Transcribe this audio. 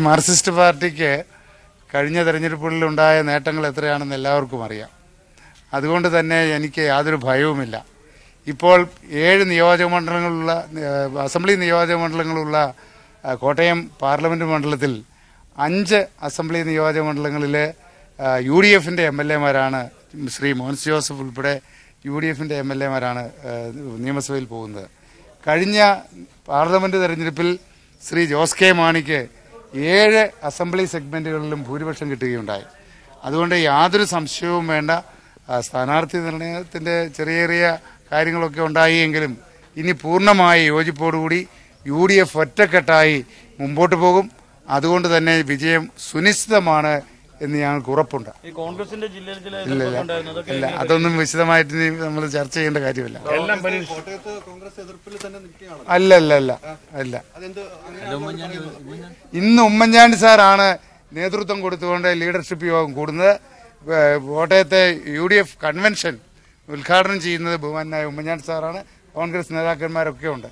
Marxist പാർട്ടിക്ക് കഴിഞ്ഞ തെരഞ്ഞെടുപ്പുകളിലുണ്ടായ നേട്ടങ്ങൾ എത്രയാണെന്ന് എല്ലാവർക്കും അറിയാം. അതുകൊണ്ട് തന്നെ എനിക്ക് യാതൊരു ഭയവുമില്ല. ഇപ്പോൾ 7 നിയോജകമണ്ഡലങ്ങളുള്ള അസംബ്ലി നിയോജകമണ്ഡലങ്ങളുള്ള കോട്ടയം പാർലമെൻറ്റ് മണ്ഡലത്തിൽ 5 അസംബ്ലി നിയോജകമണ്ഡലങ്ങളിലെ UDFൻ്റെ MLA-മാരാണ്, ശ്രീ മോൻസ് ജോസഫ് ഉൾപ്പെടെ UDFൻ്റെ MLA-മാരാണ് നിയമസഭയിൽ പോകുന്നത്. കഴിഞ്ഞ പാർലമെൻറ്റ് തെരഞ്ഞെടുപ്പിൽ ശ്രീ ജോസ് കെ മാണിക്ക് 7 അസംബ്ലി സെഗ്മെൻറ്റുകളിലും ഭൂരിപക്ഷം കിട്ടുകയുണ്ടായി. അതുകൊണ്ട് യാതൊരു സംശയവും വേണ്ട. സ്ഥാനാർത്ഥി നിർണയത്തിൻ്റെ ചെറിയ ചെറിയ കാര്യങ്ങളൊക്കെ ഉണ്ടായെങ്കിലും ഇനി പൂർണ്ണമായ യോജിപ്പോടുകൂടി UDF ഒറ്റക്കെട്ടായി മുമ്പോട്ട് പോകും. അതുകൊണ്ട് തന്നെ വിജയം സുനിശ്ചിതമാണ് എന്ന് ഞങ്ങൾക്ക് ഉറപ്പുണ്ട്. ഇല്ല, അതൊന്നും വിശദമായിട്ട് നമ്മൾ ചർച്ച ചെയ്യേണ്ട കാര്യമില്ല. അല്ല ഇന്ന് ഉമ്മൻചാണ്ടി സാറാണ് നേതൃത്വം കൊടുത്തുകൊണ്ട് ലീഡർഷിപ്പ് യോഗം കൂടുന്നത്. കോട്ടയത്തെ UDF കൺവെൻഷൻ ഉദ്ഘാടനം ചെയ്യുന്നത് ബഹുമാനായ ഉമ്മൻചാണ്ടി സാറാണ്. കോൺഗ്രസ് നേതാക്കന്മാരൊക്കെ ഉണ്ട്.